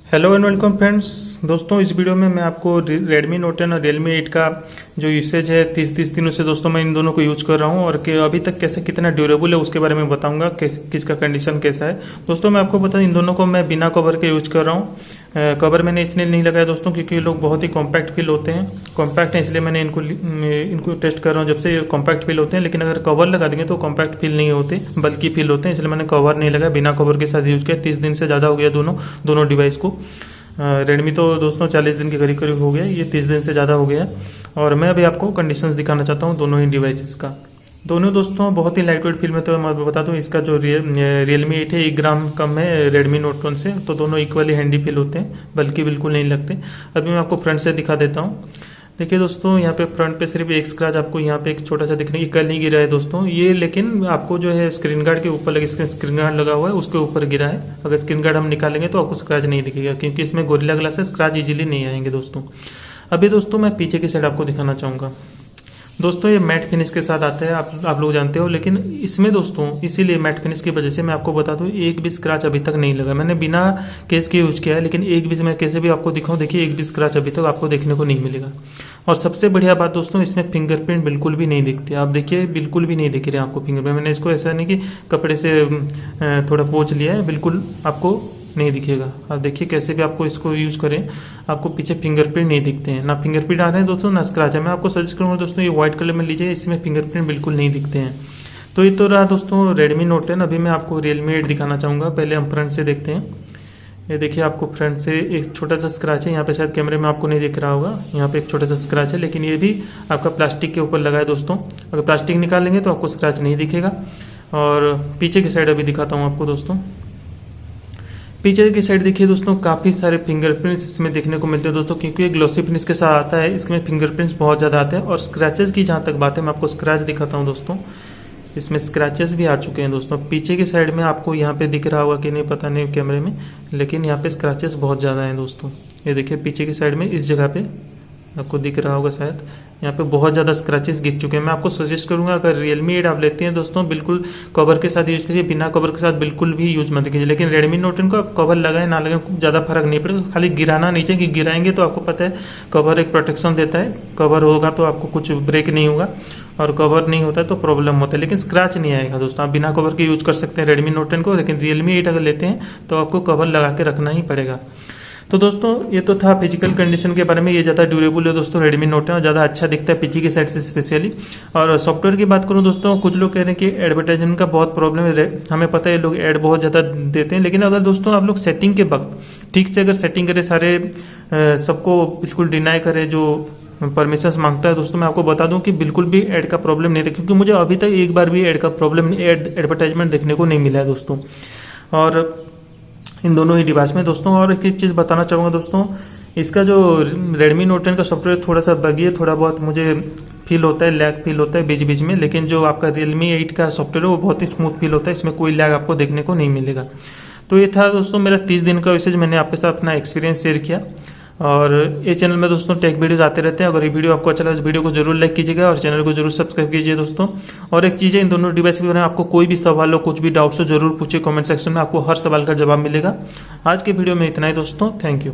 Hello and welcome friends. दोस्तों इस video में मैं आपको Redmi Note 10 और Realme 8 का जो यूसेज है 30 दिनों से दोस्तों मैं इन दोनों को यूज कर रहा हूं और कि अभी तक कैसे कितना ड्यूरेबल है उसके बारे में बताऊंगा, किसका कंडीशन कैसा है। दोस्तों मैं आपको बता इन दोनों को मैं बिना कवर के यूज कर रहा हूं। कवर मैंने इसलिए नहीं लगाया दोस्तों क्योंकि ये लोग बहुत ही कॉम्पैक्ट फील होते हैं। कॉम्पैक्ट है इसलिए मैंने इनको टेस्ट कर रहा हूँ जब से कॉम्पैक्ट फील होते हैं, लेकिन अगर कवर लगा देंगे तो कॉम्पैक्ट फील नहीं होते बल्कि फील होते हैं, इसलिए मैंने कवर नहीं लगाया, बिना कवर के साथ यूज किया। 30 दिन से ज़्यादा हो गया दोनों डिवाइस को। रेडमी तो दोस्तों 40 दिन के करीब करीब हो गया, ये 30 दिन से ज़्यादा हो गया। और मैं अभी आपको कंडीशंस दिखाना चाहता हूँ दोनों ही डिवाइसेस का। दोनों दोस्तों बहुत ही लाइट वेट फील में, तो मैं बता दूँ इसका जो Realme 8 है 1 ग्राम कम है Redmi Note 10 से, तो दोनों इक्वली हैंडी फील होते हैं, बल्कि बिल्कुल नहीं लगते। अभी मैं आपको फ्रंट से दिखा देता हूँ। देखिए दोस्तों यहाँ पे फ्रंट पे सिर्फ एक स्क्रैच आपको यहाँ पे एक छोटा सा दिखने की कल नहीं गिरा है दोस्तों ये, लेकिन आपको जो है स्क्रीन गार्ड के ऊपर लगे, स्क्रीन गार्ड लगा हुआ है उसके ऊपर गिरा है। अगर स्क्रीन गार्ड हम निकालेंगे तो आपको स्क्रैच नहीं दिखेगा क्योंकि इसमें गोरिल्ला ग्लास है, स्क्रैच इजीली नहीं आएंगे दोस्तों। अभी दोस्तों मैं पीछे की साइड आपको दिखाना चाहूँगा। दोस्तों ये मैट फिनिश के साथ आता है, आप लोग जानते हो, लेकिन इसमें दोस्तों इसीलिए मैट फिनिश की वजह से मैं आपको बता दूं एक भी स्क्रैच अभी तक नहीं लगा। मैंने बिना केस के यूज किया है, लेकिन एक भी मैं कैसे भी आपको दिखाऊं, देखिए एक भी स्क्रैच अभी तक आपको देखने को नहीं मिलेगा। और सबसे बढ़िया बात दोस्तों इसमें फिंगरप्रिंट बिल्कुल भी नहीं दिखती। आप देखिए बिल्कुल भी नहीं दिख रहे आपको फिंगरप्रिंट। मैंने इसको ऐसा नहीं कि कपड़े से थोड़ा पोंछ लिया है, बिल्कुल आपको नहीं दिखेगा। आप देखिए कैसे भी आपको इसको यूज करें आपको पीछे फिंगरप्रिंट नहीं दिखते हैं, ना फिंगरप्रिंट आ रहे हैं दोस्तों ना स्क्रैच है। मैं आपको सजेस्ट करूंगा दोस्तों ये व्हाइट कलर में लीजिए, इसमें फिंगरप्रिंट बिल्कुल नहीं दिखते हैं। तो ये तो रहा दोस्तों Redmi Note 10। अभी मैं आपको Realme 8 दिखाना चाहूंगा। पहले हम फ्रंट से देखते हैं। ये देखिए आपको फ्रंट से एक छोटा सा स्क्रैच है, यहाँ पे शायद कैमरे में आपको नहीं दिख रहा होगा, यहाँ पे एक छोटा सा स्क्रैच है, लेकिन ये भी आपका प्लास्टिक के ऊपर लगा है दोस्तों। अगर प्लास्टिक निकालेंगे तो आपको स्क्रैच नहीं दिखेगा। और पीछे की साइड अभी दिखाता हूँ आपको दोस्तों। पीछे की साइड देखिए दोस्तों काफ़ी सारे फिंगरप्रिंट्स इसमें देखने को मिलते हैं दोस्तों, क्योंकि ये ग्लॉसी फिनिश के साथ आता है, इसमें फिंगरप्रिंट्स बहुत ज़्यादा आते हैं। और स्क्रैचेस की जहाँ तक बात है मैं आपको स्क्रैच दिखाता हूँ दोस्तों। इसमें स्क्रैचेस भी आ चुके हैं दोस्तों। पीछे की साइड में आपको यहाँ पे दिख रहा होगा कि नहीं पता नहीं कैमरे में, लेकिन यहाँ पे स्क्रैचेस बहुत ज़्यादा हैं दोस्तों। ये देखिए पीछे की साइड में इस जगह पे आपको दिख रहा होगा शायद, यहाँ पे बहुत ज़्यादा स्क्रैचेस गिर चुके हैं। मैं आपको सजेस्ट करूंगा अगर Realme 8 आप लेते हैं दोस्तों बिल्कुल कवर के साथ यूज कीजिए, बिना कवर के साथ बिल्कुल भी यूज मत कीजिए। लेकिन Redmi Note 10 को आप कवर लगाए ना लगाए ज़्यादा फर्क नहीं पड़ेगा, खाली गिराना नीचे कि गिराएंगे तो आपको पता है कवर एक प्रोटेक्शन देता है, कवर होगा तो आपको कुछ ब्रेक नहीं होगा, और कवर नहीं होता है तो प्रॉब्लम होता है, लेकिन स्क्रैच नहीं आएगा दोस्तों। आप बिना कवर के यूज कर सकते हैं Redmi Note 10 को, लेकिन Realme 8 अगर लेते हैं तो आपको कवर लगा के रखना ही पड़ेगा। तो दोस्तों ये तो था फिजिकल कंडीशन के बारे में। ये ज़्यादा ड्यूरेबल है दोस्तों Redmi Note 10 और ज़्यादा अच्छा दिखता है पीछे की साइड से स्पेशली। और सॉफ्टवेयर की बात करूं दोस्तों, कुछ लोग कह रहे हैं कि एडवर्टाइजमेंट का बहुत प्रॉब्लम है, हमें पता है लोग ऐड बहुत ज़्यादा देते हैं, लेकिन अगर दोस्तों आप लोग सेटिंग के वक्त ठीक से अगर सेटिंग करें, सारे सबको बिल्कुल डिनाई करें जो परमिशन मांगता है दोस्तों, मैं आपको बता दूं कि बिल्कुल भी ऐड का प्रॉब्लम नहीं था, क्योंकि मुझे अभी तक एक बार भी ऐड का प्रॉब्लम एडवर्टाइजमेंट देखने को नहीं मिला है दोस्तों। और इन दोनों ही डिवाइस में दोस्तों और एक चीज़ बताना चाहूँगा दोस्तों, इसका जो Redmi Note 10 का सॉफ्टवेयर थोड़ा सा बगी है, थोड़ा बहुत मुझे फील होता है, लैग फील होता है बीच बीच में, लेकिन जो आपका Realme 8 का सॉफ्टवेयर है वो बहुत ही स्मूथ फील होता है, इसमें कोई लैग आपको देखने को नहीं मिलेगा। तो ये था दोस्तों मेरा 30 दिन का यूसेज, मैंने आपके साथ अपना एक्सपीरियंस शेयर किया। और इस चैनल में दोस्तों टेक वीडियोस आते रहते हैं। अगर ये वीडियो आपको अच्छा लगा तो वीडियो को जरूर लाइक कीजिएगा और चैनल को जरूर सब्सक्राइब कीजिए दोस्तों। और एक चीज़ है, इन दोनों डिवाइस के बारे में आपको कोई भी सवाल हो, कुछ भी डाउट्स हो, जरूर पूछिए कमेंट सेक्शन में, आपको हर सवाल का जवाब मिलेगा। आज के वीडियो में इतना ही दोस्तों, थैंक यू।